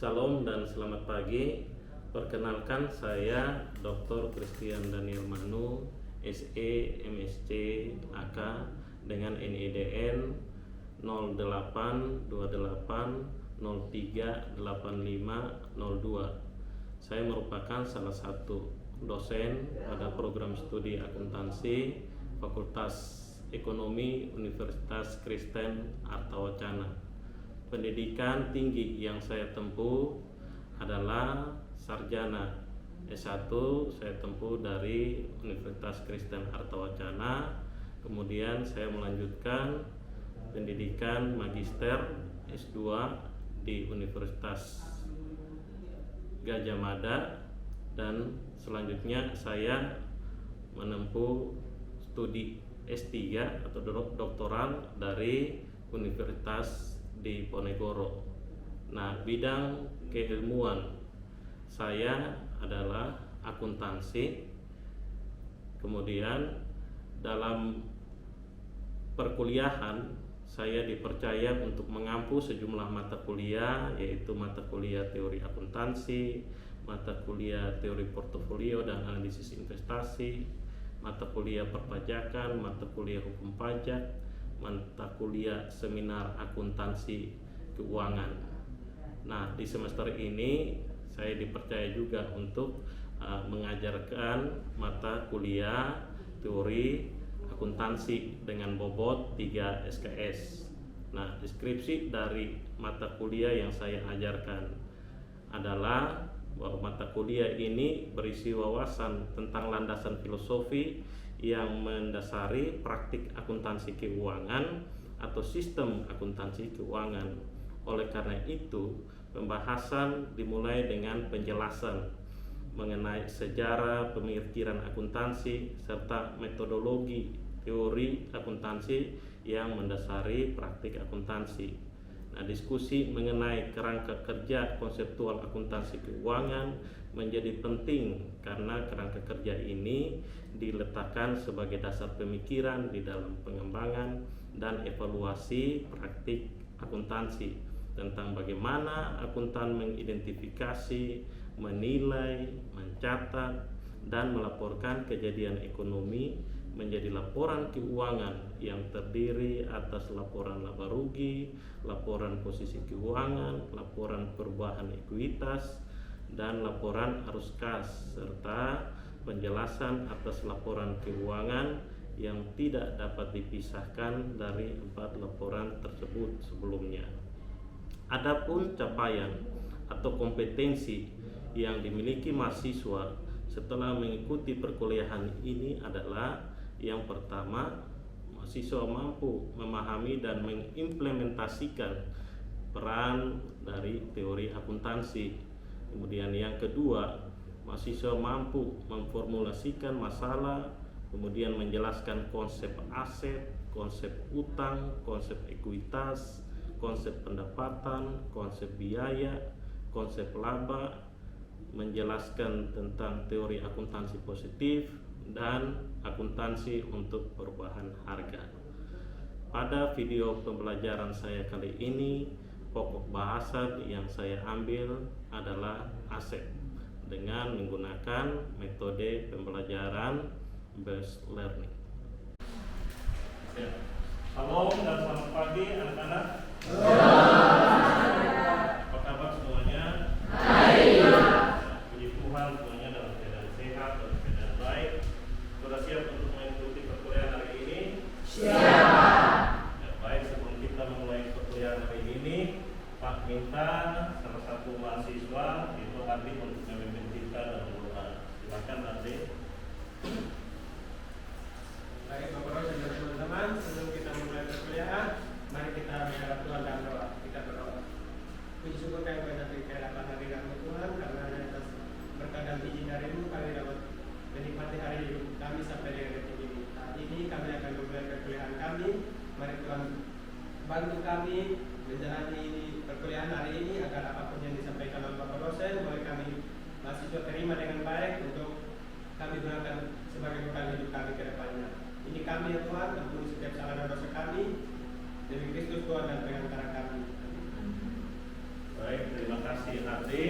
Salam dan selamat pagi. Perkenalkan, saya Dr. Christian Daniel Manu, SE, MSc, AK dengan NIDN 0828038502. Saya merupakan salah satu dosen pada program studi akuntansi Fakultas Ekonomi Universitas Kristen Artawacana. Pendidikan tinggi yang saya tempuh adalah sarjana S1 saya tempuh dari Universitas Kristen Artawacana. Kemudian saya melanjutkan pendidikan magister S2 di Universitas Gadjah Mada, dan selanjutnya saya menempuh studi S3 atau doktoral dari Universitas di Ponegoro. Nah, bidang keilmuan saya adalah akuntansi. Kemudian dalam perkuliahan saya dipercaya untuk mengampu sejumlah mata kuliah, yaitu mata kuliah teori akuntansi, mata kuliah teori portofolio dan analisis investasi, mata kuliah perpajakan, mata kuliah hukum pajak, mata kuliah seminar akuntansi keuangan. Nah, di semester ini saya dipercaya juga untuk mengajarkan mata kuliah teori akuntansi dengan bobot 3 SKS. Nah, deskripsi dari mata kuliah yang saya ajarkan adalah bahwa mata kuliah ini berisi wawasan tentang landasan filosofi yang mendasari praktik akuntansi keuangan atau sistem akuntansi keuangan. Oleh karena itu, pembahasan dimulai dengan penjelasan mengenai sejarah pemikiran akuntansi serta metodologi teori akuntansi yang mendasari praktik akuntansi. Nah, diskusi mengenai kerangka kerja konseptual akuntansi keuangan menjadi penting karena kerangka kerja ini diletakkan sebagai dasar pemikiran di dalam pengembangan dan evaluasi praktik akuntansi tentang bagaimana akuntan mengidentifikasi, menilai, mencatat, dan melaporkan kejadian ekonomi menjadi laporan keuangan yang terdiri atas laporan laba rugi, laporan posisi keuangan, laporan perubahan ekuitas, dan laporan arus kas, serta penjelasan atas laporan keuangan yang tidak dapat dipisahkan dari 4 laporan tersebut sebelumnya. Adapun capaian atau kompetensi yang dimiliki mahasiswa setelah mengikuti perkuliahan ini adalah: yang pertama, mahasiswa mampu memahami dan mengimplementasikan peran dari teori akuntansi. Kemudian yang kedua, mahasiswa mampu memformulasikan masalah, kemudian menjelaskan konsep aset, konsep utang, konsep ekuitas, konsep pendapatan, konsep biaya, konsep laba, menjelaskan tentang teori akuntansi positif dan akuntansi untuk perubahan harga. Pada video pembelajaran saya kali ini, pokok bahasan yang saya ambil adalah aset dengan menggunakan metode pembelajaran based learning. Halo dan selamat pagi anak-anak. Apa kabar semuanya? Puji Tuhan, semuanya dalam keadaan sehat dan keadaan baik. Sudah siap untuk mengikuti perkuliahan hari ini? Siap. Ya, baik, sebelum kita memulai perkuliahan hari ini, Pak minta salah satu mahasiswa itu Adi untuk memimpin kita dalam doa. Silakan Adi. Baik, Bapak dan teman-teman, sebelum kita mulai perkuliahan, mari kita menghadap Tuhan dalam doa. Kita berdoa. Puji syukur kami pada kehadiran hadirat Tuhan, karena atas berkat dan izin darimu kami dapat menikmati hari hidup kami sampai dengan detik ini. Hari ini kami akan memulai perkuliahan kami. Mari Tuhan bantu kami menjalani perkuliahan hari ini agar apapun yang disampaikan oleh Bapak dosen boleh kami mahasiswa terima dengan baik untuk kami gunakan sebagai bekal hidup kami ke depannya. Ini kami ya Tuhan, ampuni setiap salah dan dosa kami demi Kristus Tuhan dan pengantara kami. Baik, terima kasih. kasih Ade.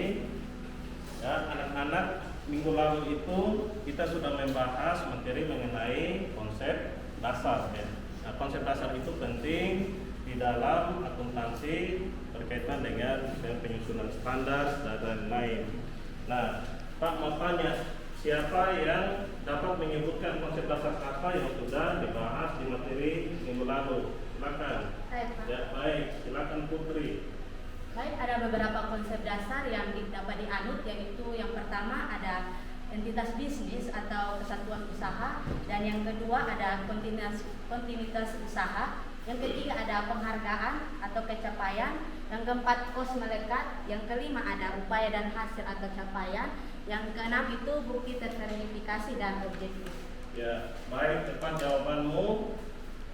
Ya, anak-anak, minggu lalu itu kita sudah membahas materi mengenai konsep dasar ya. Nah, konsep dasar itu penting di dalam akuntansi berkaitan dengan penyusunan standar dan lain-lain. Nah, Pak mau tanya, siapa yang dapat menyebutkan konsep dasar apa yang sudah dibahas di materi minggu lalu? Silakan. Baik, Pak. Ya, baik, silakan Putri. Baik, ada beberapa konsep dasar yang dapat dianut, yaitu yang pertama ada entitas bisnis atau kesatuan usaha, dan yang kedua ada kontinuitas usaha, yang ketiga ada penghargaan atau pencapaian, yang keempat kos melekat, yang kelima ada upaya dan hasil atau capaian, yang keenam itu bukti terverifikasi dan objektif. Ya, baik, tepat jawabanmu.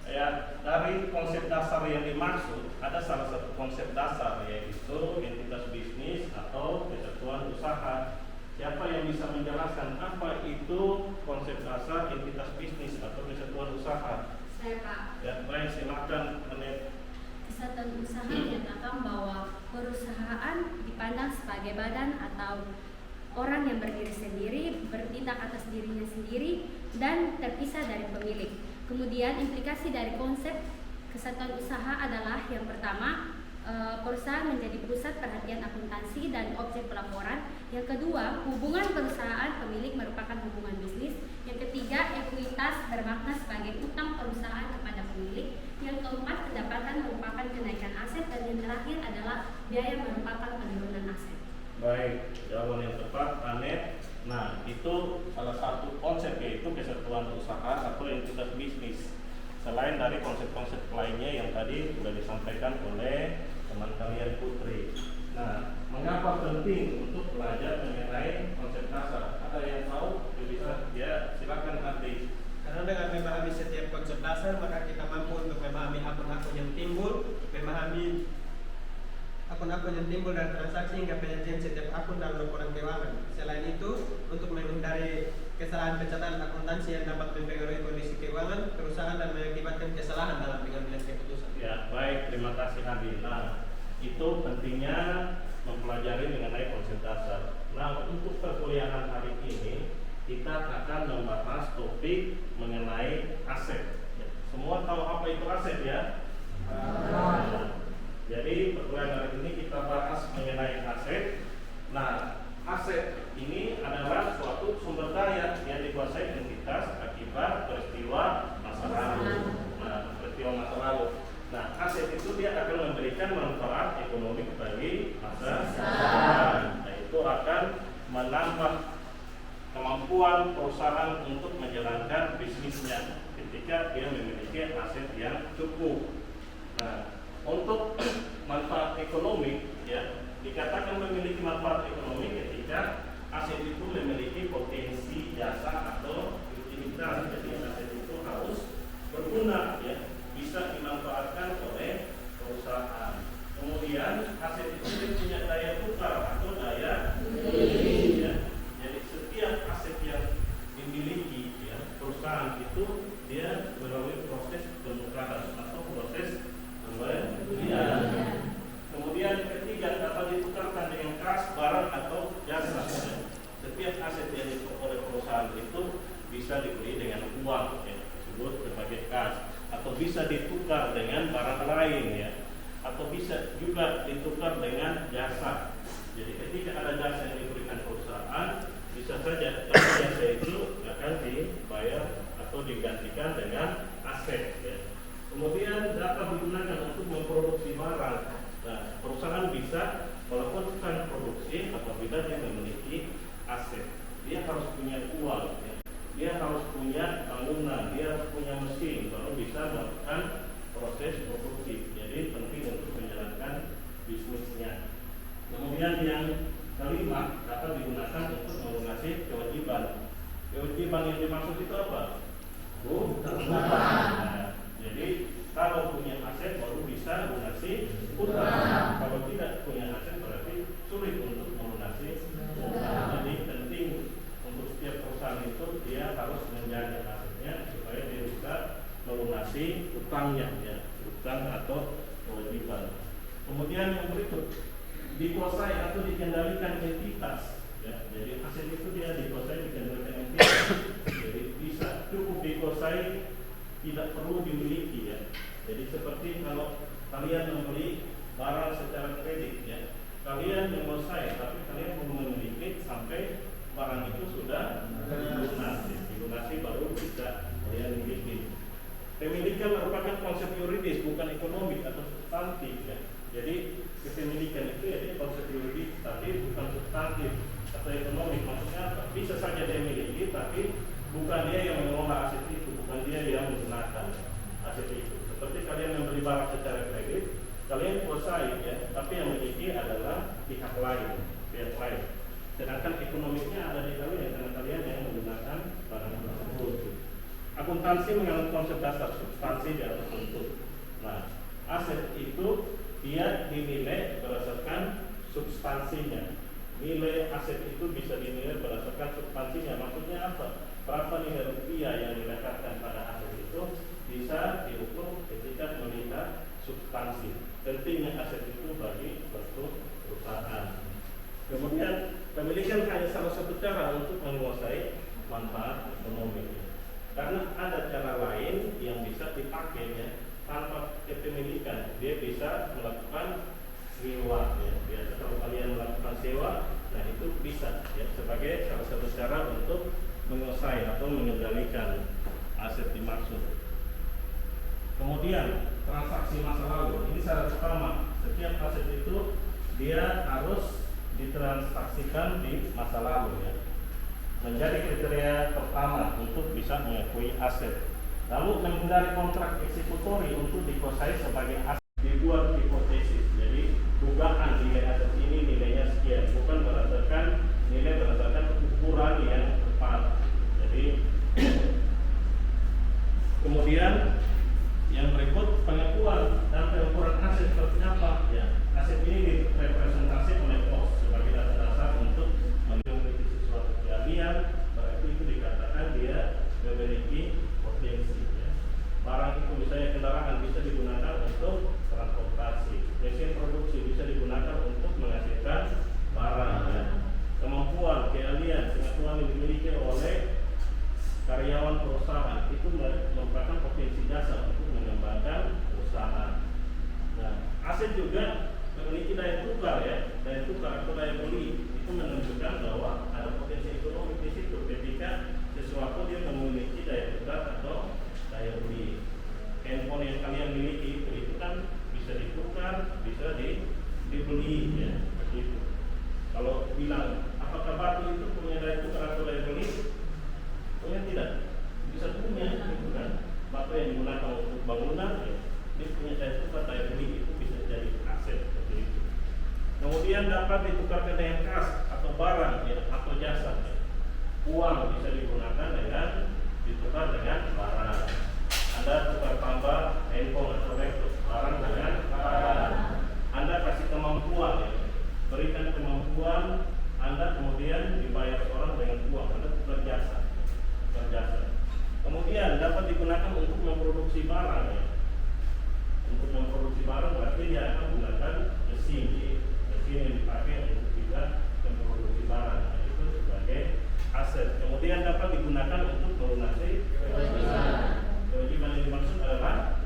Ya, dari konsep dasar yang dimaksud ada salah satu konsep dasar yaitu entitas bisnis atau kesatuan usaha. Siapa yang bisa menjelaskan apa itu konsep dasar entitas bisnis atau kesatuan usaha? Saya, Pak. Ya, baik, silakan Anet. Kesatuan usaha menyatakan bahwa perusahaan dipandang sebagai badan atau orang yang berdiri sendiri, bertindak atas dirinya sendiri, dan terpisah dari pemilik. Kemudian implikasi dari konsep kesatuan usaha adalah yang pertama, perusahaan menjadi pusat perhatian akuntansi dan objek pelaporan. Yang kedua, hubungan perusahaan pemilik merupakan hubungan bisnis. Yang ketiga, ekuitas bermakna sebagai utang perusahaan kepada pemilik. Yang keempat, pendapatan merupakan kenaikan aset, dan yang terakhir adalah biaya merupakan penurunan aset. Baik, jawaban yang tepat Anet. Nah, itu salah satu konsep yaitu kesatuan usaha atau entitas bisnis. Selain dari konsep-konsep lainnya yang tadi sudah disampaikan oleh teman kalian Putri. Nah, mengapa penting untuk belajar mengenai konsep dasar? Ada yang tahu? Bisa? Ya, silakan Adi. Karena dengan memahami setiap konsep dasar, maka kita mampu untuk memahami akun-akun yang timbul, memahami akun-akun yang timbul dan transaksi hingga penyajian setiap akun dalam laporan keuangan. Selain itu, untuk menghindari kesalahan pencatatan akuntansi yang dapat mempengaruhi kondisi keuangan perusahaan dan mengakibatkan kesalahan dalam pengambilan keputusan. Ya, baik, terima kasih Adi. Nah, itu pentingnya mempelajari mengenai konsep dasar. Nah, untuk perkuliahan hari ini kita akan membahas topik mengenai aset. Ya, semua tahu apa itu aset ya? Jadi perkuliahan hari ini kita bahas mengenai aset. Nah, aset ini adalah suatu sumber daya yang dikuasai entitas akibat peristiwa masa lalu. Nah, peristiwa masa lalu. Nah, aset itu dia akan memberikan manfaat ekonomi bagi masa depan. Nah, itu akan menambah kemampuan perusahaan untuk menjalankan bisnisnya ketika dia memiliki aset yang cukup. Nah, untuk manfaat ekonomi ya dikatakan memiliki manfaat ekonomi ketika aset itu memiliki potensi jasa atau utilitas. Jadi aset itu harus berguna ya, bisa dimanfaatkan oleh perusahaan. Kemudian aset itu punya daya tukar atau daya beli ya. Jadi setiap aset yang dimiliki ya perusahaan itu dia melalui proses penukaran atau proses pembelian. Kemudian ketiga dapat ditukarkan dengan kas, barang atau jasa. Setiap aset yang ditukar oleh perusahaan itu bisa dibeli dengan uang ya, disebut sebagai kas, atau bisa ditukar dengan barang lain ya, atau bisa juga ditukar dengan jasa. Jadi ketika ada jasa yang diberikan perusahaan, bisa saja jasa itu akan dibayar atau digantikan dengan aset ya. Kemudian dapat digunakan untuk memproduksi barang. Nah, perusahaan bisa melakukan produksi apabila dia memiliki aset. Dia harus punya uang, ya. Dia harus punya bangunan, dia harus punya mesin, baru bisa melakukan proses produksi. Jadi penting untuk menjalankan bisnisnya. Kemudian yang kelima dapat digunakan untuk melunasi kewajiban. Kewajiban yang dimaksud itu apa? Nah, jadi kalau punya aset baru bisa melunasi utang. Kalau tidak punya aset berarti sulit untuk melunasi utang. Jadi penting untuk setiap perusahaan itu dia harus menjaga asetnya supaya dia bisa melunasi utangnya ya, utang atau kewajiban. Kemudian yang berikut dikuasai atau dikendalikan entitas. Ya, jadi aset itu dia dikuasai dikendalikan entitas. Jadi bisa cukup dikuasai, tidak perlu dimiliki ya. Jadi seperti kalau kalian membeli barang secara kredit ya, kalian menguasai tapi kalian belum memiliki sampai barang itu sudah dilunasi baru bisa kalian miliki. Pemilikan merupakan konsep yuridis bukan ekonomi atau substantif ya. Jadi kepemilikan itu ya konsep yuridis tapi bukan substantif atau ekonomi. Maksudnya apa? Bisa saja dia miliki tapi bukan dia yang mengelola aset itu, bukan dia yang menggunakan aset itu. Seperti kalian membeli barang secara kredit, kalian kuasai ya, tapi yang memiliki adalah pihak lain. Sedangkan ekonominya ada di kalian karena kalian yang menggunakan barang tersebut. Akuntansi mengandung konsep dasar substansi di atas bentuk. Nah, aset itu dia dinilai berdasarkan substansinya. Nilai aset itu bisa dinilai berdasarkan substansinya. Maksudnya apa? Berapa nilai rupiah yang didapatkan pada aset itu bisa diukur ketika melihat substansi. Pentingnya aset itu bagi suatu perusahaan. Kemudian pemilikan hanya salah satu cara untuk menguasai manfaat ekonomi. Karena ada cara lain yang bisa dipakai ya, tanpa kepemilikan. Dia bisa melakukan sewa ya. Biasa kalau kalian melakukan sewa, nah itu bisa ya sebagai salah satu cara untuk menguasai atau mengendalikan aset dimaksud. Kemudian transaksi masa lalu. Ini syarat pertama. Setiap aset itu dia harus ditransaksikan di masa lalu ya. Menjadi kriteria pertama untuk bisa mengakui aset. Lalu menghindari kontrak eksekutori untuk dikuasai sebagai aset. Dibuat hipotesis. Jadi dugaan nilai aset ini nilainya sekian, bukan berdasarkan nilai berdasarkan ukuran yang tepat. Jadi kemudian yang berikut pengakuan dan pengukuran aset seperti apa ya. Aset ini direpresentasi oleh pos sebagai dasar untuk memiliki sesuatu keahlian, berarti itu dikatakan dia memiliki potensi ya. Barang itu misalnya kendaraan bisa digunakan untuk transportasi, mesin produksi bisa digunakan untuk menghasilkan barang ya. Kemampuan, keahlian, pengetahuan yang dimiliki oleh karyawan perusahaan itu merupakan potensi dasar untuk mengembangkan usaha. Nah, aset juga memiliki daya tukar ya, daya tukar atau daya beli itu menunjukkan bahwa ada potensi ekonomi di situ ketika sesuatu dia memiliki daya tukar atau daya beli. Handphone yang kalian miliki itu kan bisa ditukar, bisa dibeli ya, begitu. Kalau bilang apakah batu itu punya daya tukar atau daya beli? Punya tidak, bisa punya gitu kan. Batu yang digunakan untuk bangunan ya, dia punya daya tukar, daya beli itu bisa jadi aset seperti itu. Kemudian dapat ditukarkan dengan kas atau barang ya, atau jasa ya. Uang bisa digunakan dengan ditukar dengan barang. Anda tukar tambah handphone atau laptop, barang dengan barang. Anda kasih kemampuan ya, berikan kemampuan, Anda kemudian dibayar orang dengan uang, Anda tukar jasa. Kemudian dapat digunakan untuk memproduksi barang ya. Untuk memproduksi barang berarti dia akan menggunakan mesin yang dipakai untuk juga memproduksi barang. Nah, itu sebagai aset. Kemudian dapat digunakan untuk melunasi kewajiban yang dimaksud adalah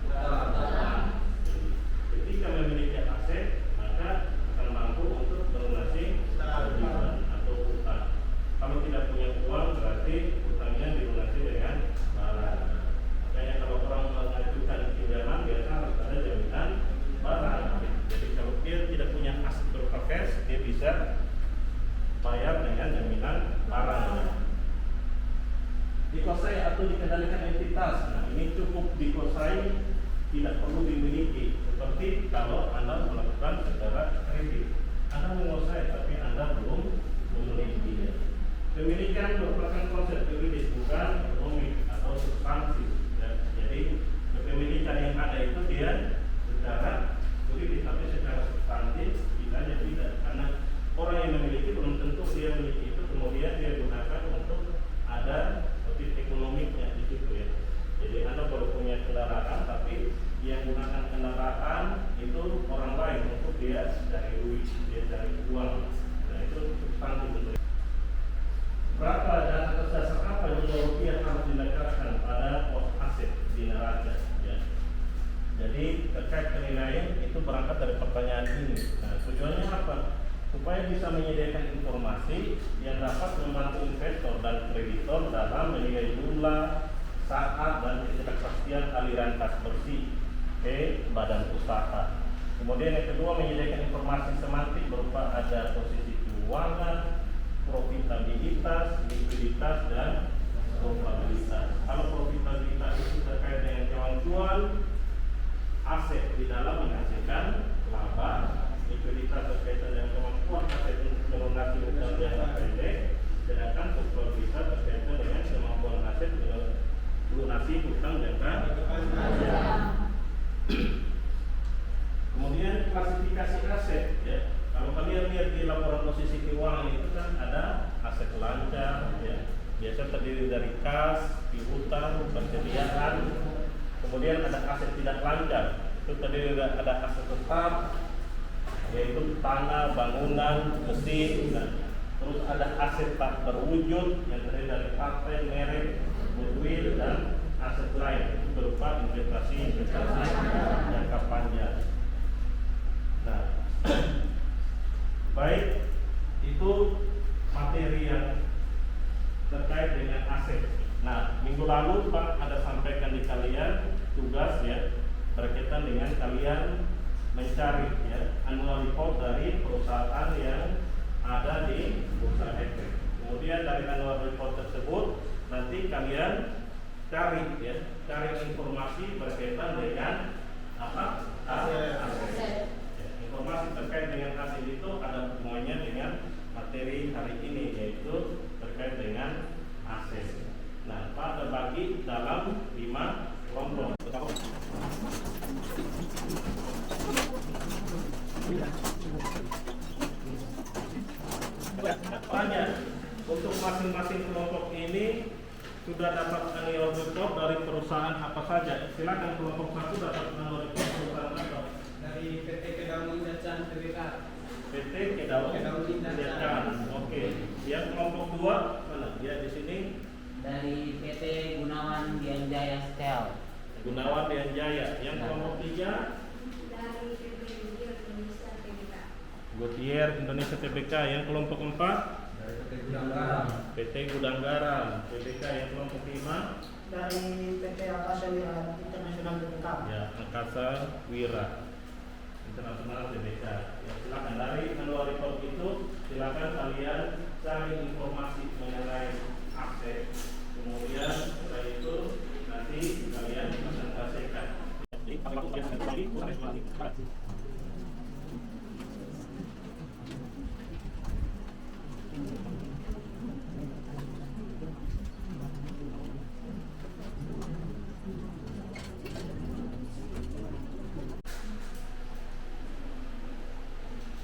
ketika memiliki aset maka akan mampu untuk melunasi kewajiban atau utang. Kalau tidak punya uang berarti utangnya dilunasi dengan barang. Makanya kalau orang mengajukan pinjaman biasa harus ada jaminan barang. Jadi kalau dia tidak punya aset berupa cash, dia bisa bayar dengan jaminan barang. Dikuasai atau dikendalikan entitas. Nah, ini cukup dikuasai, tidak perlu dimiliki. Seperti kalau Anda melakukan secara kredit, Anda menguasai tapi Anda belum memilikinya. Pemilikan merupakan konsep yuridis bukan ekonomi atau substansi ya. Jadi kepemilikan yang ada itu dia secara yuridis tapi secara substantif tidak, karena orang yang memiliki belum tentu dia memiliki itu kemudian dia gunakan untuk ada motif ekonomiknya di situ ya. Jadi Anda baru punya kendaraan tapi yang gunakan kendaraan supaya bisa menyediakan informasi yang dapat membantu investor dan kreditor dalam menilai jumlah, saat, dan ketidakpastian aliran kas bersih ke badan usaha. Kemudian yang kedua, menyediakan informasi semantik berupa ada posisi keuangan, profitabilitas, likuiditas, dan probabilitas. Kalau profitabilitas itu terkait dengan kemampuan aset di dalam menghasilkan laba, likuiditas berkaitan dengan kemampuan aset untuk melunasi hutang jangka pendek, sedangkan probabilitas berkaitan dengan kemampuan aset melunasi hutang jangka panjang. Kemudian klasifikasi aset, ya. Kalau kalian lihat di laporan posisi keuangan itu kan ada aset lancar, ya. Biasa terdiri dari kas, piutang, persediaan. Kemudian ada aset tidak lancar, itu terdiri dari ada aset tetap, yaitu tanah, bangunan, mesin. Nah, terus ada aset tak terwujud yang terdiri dari paten, merek, goodwill, dan aset lain. Itu berupa investasi jangka panjang. Nah, baik, itu materi yang terkait dengan aset. Nah, minggu lalu Pak ada sampaikan di kalian tugas, ya, berkaitan dengan kalian mencari, ya, annual report dari perusahaan yang ada di Bursa Efek. Kemudian dari annual report tersebut nanti kalian cari, ya, cari informasi berkaitan dengan apa? Aset. Ya, informasi terkait dengan aset itu ada hubungannya dengan materi hari ini, yaitu terkait dengan aset. Nah, Pak terbagi dalam 5 kelompok. Tanya, untuk masing-masing kelompok ini sudah dapat annual report dari perusahaan apa saja? Silakan kelompok 1 dapat annual report perusahaan apa? Dari PT Kedaung Indacan TBK. PT Kedaung Indacan. Oke. Yang kelompok 2 mana? Ya, di sini. Dari PT Gunawan Dianjaya Steel. Gunawan Dianjaya. Yang kelompok 3 Dari PT Indonesia TBK. Goodyear Indonesia TBK. Yang kelompok 4 Dari PT Gudang Garam. PT Gudang Garam TBK. Yang kelompok 5 dari PT Angkasa Wira Internasional TBK. ya, Angkasa Wira Internasional TBK. Ya, silakan dari annual report itu silakan kalian cari informasi mengenai aset. Kemudian setelah itu nanti kalian presentasikan. Jadi kami lakukan lagi kurang.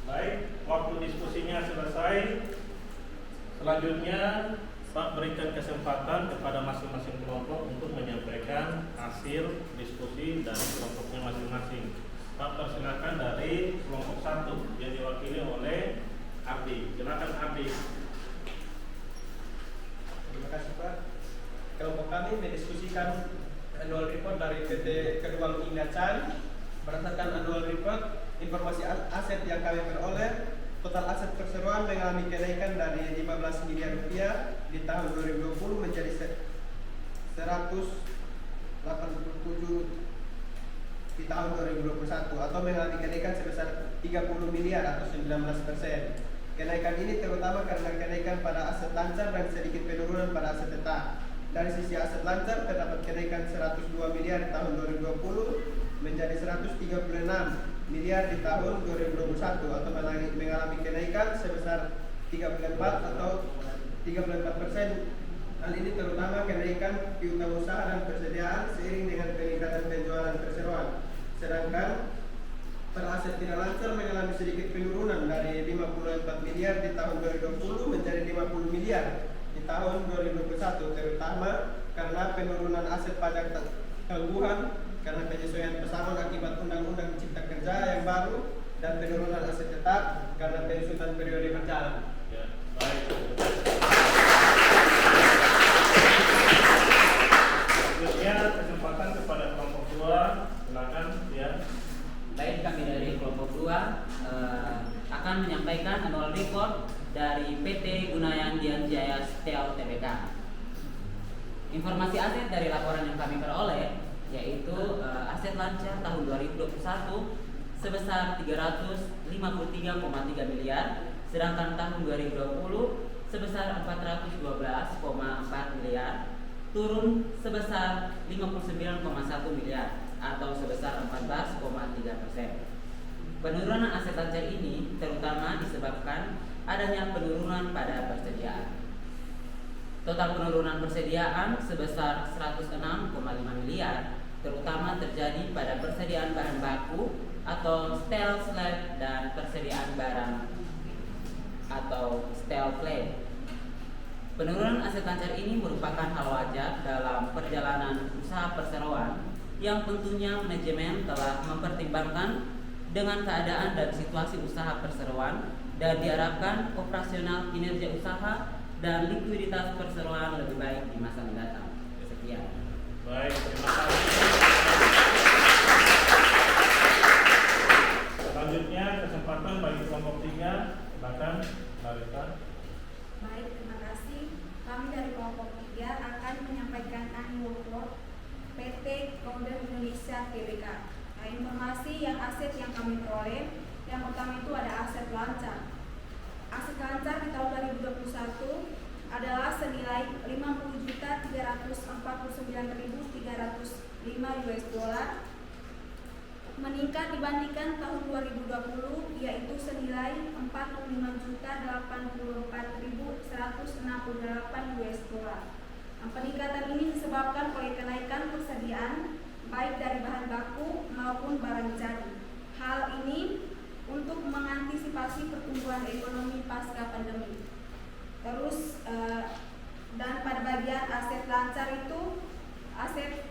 Baik, waktu diskusinya selesai. Selanjutnya Pak berikan kesempatan kepada masing-masing kelompok untuk menyampaikan hasil diskusi dan kelompoknya masing-masing. Pak persilakan dari kelompok 1 yang diwakili oleh Ardi. Silakan Ardi. Terima kasih Pak. Kelompok kami mendiskusikan annual report dari PT Kedaung Indacan. Berdasarkan annual report, informasi aset yang kami peroleh, total aset perseroan mengalami kenaikan dari 15 miliar rupiah di tahun 2020 menjadi 187 di tahun 2021 atau mengalami kenaikan sebesar 30 miliar atau 19%. Kenaikan ini terutama karena kenaikan pada aset lancar dan sedikit penurunan pada aset tetap. Dari sisi aset lancar terdapat kenaikan 102 miliar di tahun 2020 menjadi 136 miliar di tahun 2021 atau mengalami kenaikan sebesar 34 atau 34%. Hal ini terutama kenaikan piutang usaha dan persediaan seiring dengan peningkatan penjualan perseroan. Sedangkan pada aset tidak lancar mengalami sedikit penurunan dari 54 miliar di tahun 2020 menjadi 50 miliar di tahun 2021, terutama karena penurunan aset pajak tangguhan karena penyesuaian pesangon akibat Undang-Undang Cipta Kerja yang baru dan penurunan aset tetap karena penyesuaian periode berjalan. Ya, baik. Selanjutnya kesempatan kepada kelompok 2. Silakan ya. Baik, kami dari kelompok 2 akan menyampaikan annual report dari PT Gunawan Dian Jaya Steel Tbk. Informasi aset dari laporan yang kami peroleh yaitu aset lancar tahun 2021 sebesar 353,3 miliar, sedangkan tahun 2020 sebesar 412,4 miliar, turun sebesar 59,1 miliar atau sebesar 14,3%. Penurunan aset lancar ini terutama disebabkan adanya penurunan pada persediaan. Total penurunan persediaan sebesar 106,5 miliar terutama terjadi pada persediaan bahan baku atau steel slab dan persediaan barang atau steel plate. Penurunan aset lancar ini merupakan hal wajar dalam perjalanan usaha perseroan yang tentunya manajemen telah mempertimbangkan dengan keadaan dan situasi usaha perseroan dan diharapkan operasional kinerja usaha dan likuiditas perseroan lebih baik di masa mendatang. Sekian. Baik, terima kasih. Selanjutnya kesempatan bagi kelompok 3, silakan Marita. Baik, terima kasih. Kami dari kelompok 3 akan menyampaikan annual report PT Golden Indonesia Tbk. Nah, informasi yang aset yang kami peroleh, yang pertama itu ada aset lancar. Aset lancar di tahun 2021 adalah senilai 50.349.305 US$, meningkat dibandingkan tahun 2020 yaitu senilai 45.84.168 US$. Peningkatan ini disebabkan oleh kenaikan persediaan baik dari bahan baku maupun barang jadi. Hal ini untuk mengantisipasi pertumbuhan ekonomi pasca pandemi. Terus dan pada bagian aset lancar itu, aset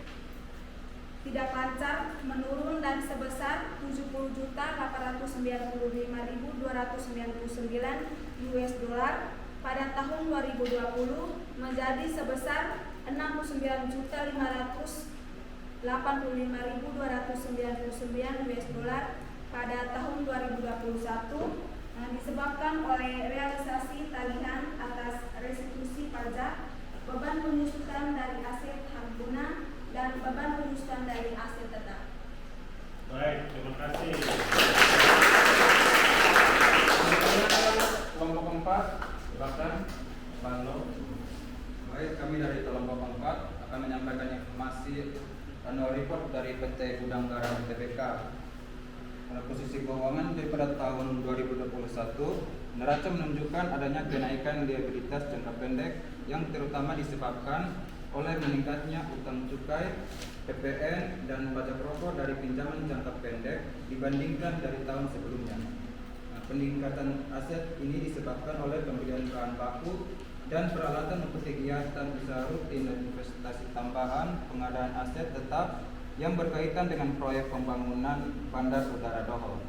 tidak lancar menurun dan sebesar 70.895.299 US$, pada tahun 2020 menjadi sebesar 69.585.299 US$, pada tahun 2021, disebabkan oleh realisasi tagihan atas restitusi pajak, beban penyusutan dari aset hak guna, dan beban penyusutan dari aset tetap. Baik, terima kasih. Kelompok 4, Silakan Bano. baik, kami dari kelompok 4 akan menyampaikan informasi annual report dari PT Gudang Garam Tbk. Pada posisi keuangan pada tahun 2021, neraca menunjukkan adanya kenaikan liabilitas jangka pendek yang terutama disebabkan oleh meningkatnya utang cukai, PPN, dan pajak rokok dari pinjaman jangka pendek dibandingkan dari tahun sebelumnya. Peningkatan aset ini disebabkan oleh pembelian bahan baku dan peralatan untuk kegiatan usaha rutin dan investasi tambahan, pengadaan aset tetap yang berkaitan dengan proyek pembangunan Bandar Udara Doho.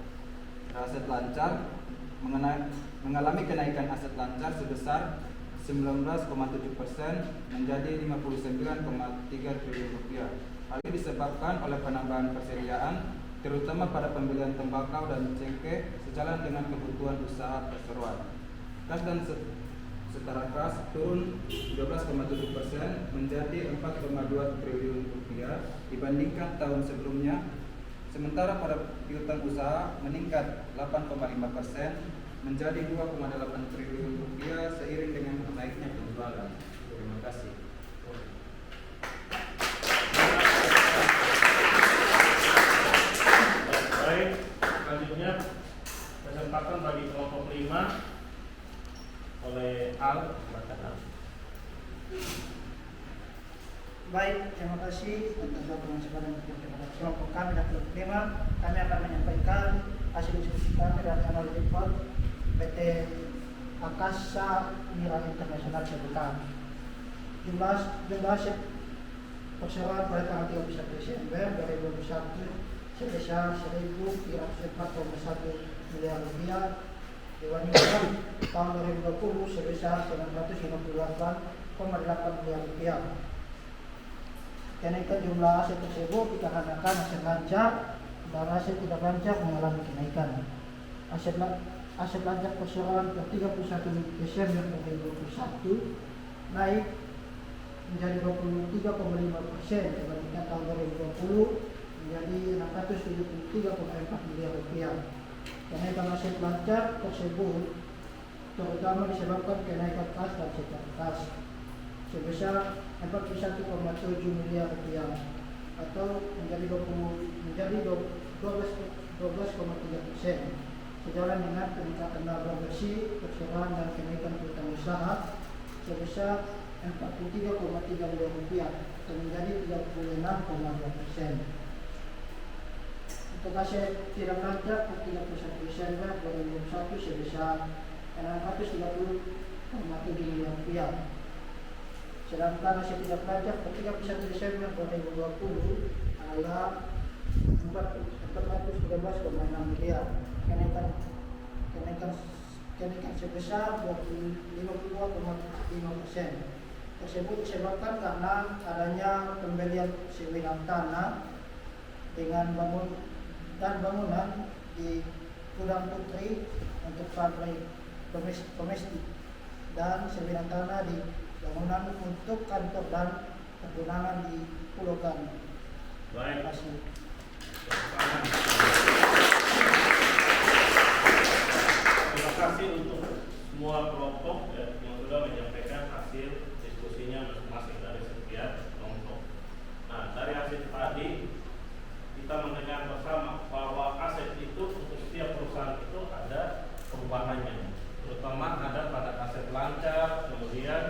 Aset lancar mengalami kenaikan aset lancar sebesar 19,7% menjadi 59,3 triliun rupiah. Hal ini disebabkan oleh penambahan persediaan terutama pada pembelian tembakau dan cengkeh sejalan dengan kebutuhan usaha perseroan. Kas dan setara kas turun 12,7% menjadi 4,2 triliun rupiah dibandingkan tahun sebelumnya. Sementara pada piutang usaha meningkat 8,5% menjadi 2,8 triliun rupiah seiring dengan naiknya penjualan. Terima kasih. Baik, selanjutnya kesempatan bagi kelompok 5 oleh Al. Silakan. Baik, terima kasih atas dukungan sebagian kepada kelompok kami dan kelompok 5. Kami akan menyampaikan hasil diskusi kami dan annual report PT Akasa Mira International Tbk. Jumlah aset perseroan pada tanggal 31 Desember 2021 sebesar 1.304,1 miliar rupiah dibandingkan tahun 2020 sebesar 958,8 miliar rupiah. Kenaikan jumlah aset tersebut dikarenakan aset lancar dan aset tidak lancar mengalami kenaikan. aset pajak perseroan per 31 Desember 2021 naik menjadi 23,5% dibandingkan tahun 2020 menjadi 673,4 miliar rupiah. Kenaikan aset lancar tersebut terutama disebabkan kenaikan kas dan setor kas sebesar 41,7 miliar rupiah atau menjadi 12,3%. Sejalan dengan peningkatan laba bersih, perseroan dan kenaikan piutang usaha sebesar 43,3 miliar rupiah atau menjadi 36,2%. Untuk aset tidak lancar per 31 Desember 2021 sebesar 630,7 miliar rupiah. Sedangkan aset tidak lancar per 31 Desember 2020 adalah 413,6 miliar. Kenaikan sebesar 52,5%. Tersebut disebabkan karena adanya pembelian sebidang tanah dengan bangunan di Gudang Putri untuk pabrik domestik dan sebidang tanah di bangunan untuk kantor dan pergunungan di Pulau Gami. Baik. Terima kasih. Terima kasih untuk semua kelompok yang sudah menyampaikan hasil diskusinya masing-masing dari setiap kelompok. Nah, dari hasil tadi kita mendengar bersama bahwa aset itu untuk setiap perusahaan itu ada perubahannya, terutama ada pada aset lancar, kemudian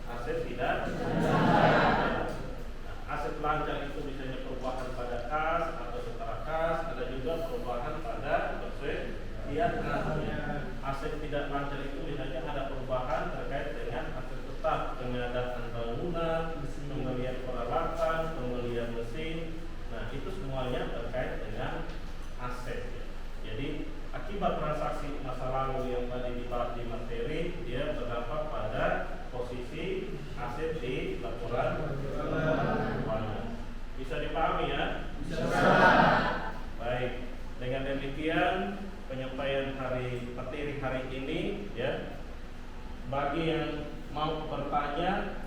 aset tidak lancar. Aset lancar itu misalnya perubahan pada kas atau setara kas, ada juga perubahan pada persetujuan. Aset tidak lancar itu misalnya ada perubahan terkait dengan aset tetap, pengadaan bangunan, pembelian peralatan, pembelian mesin. Nah, itu semuanya terkait dengan aset. Jadi akibat transaksi masa lalu yang tadi dibahas di materi, dia berdampak pada posisi aset di laporan keuangan. Bisa dipahami ya? Bisa. Baik. Dengan demikian penyampaian materi hari ini ya. Bagi yang mau bertanya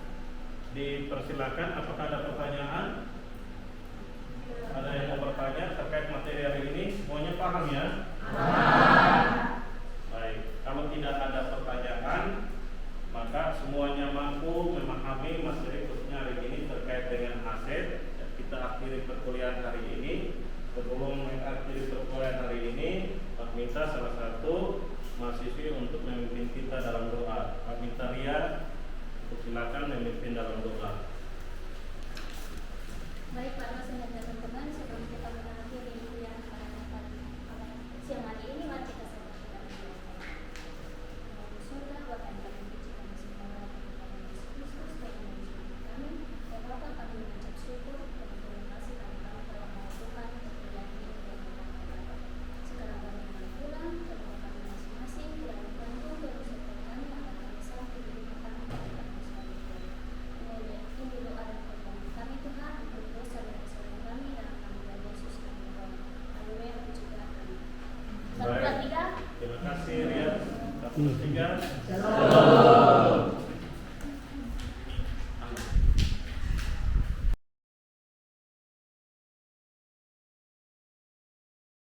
dipersilakan. Apakah ada pertanyaan? Ada yang mau bertanya terkait materi hari ini? Semuanya paham ya? Baik. Kalau tidak ada pertanyaan, maka semuanya mampu memahami materi khususnya hari ini terkait dengan aset. Kita akhiri perkuliahan hari ini. Sebelum mengakhiri perkuliahan hari ini, Pak minta salah satu mahasiswi untuk memimpin kita dalam doa. Pak minta Ria untuk silakan memimpin dalam doa. Baik Pak dosen dan teman-teman, sebelum kita mengakhiri kuliah pada siang hari ini, mari kita saksikan surga buat Anda puji kami semua kepada Yesus Kristus dan kami dan Bapa kami mengucap syukur dan terima kasih karena kami telah melakukan pekerjaan ini dan berkat. Sekarang kami akan pulang ke rumah kami masing-masing dan bantu dan beserta kami akan kami sampai di rumah kami dan kami selalu ini doa dan permohonan kami Tuhan untuk dosa dan kesalahan kami dan kami dan Yesus kami Tuhan. Haleluya, puji Tuhan kami. Satu, dua, tiga. Terima kasih Ria. 1, 2, 3. Shalom.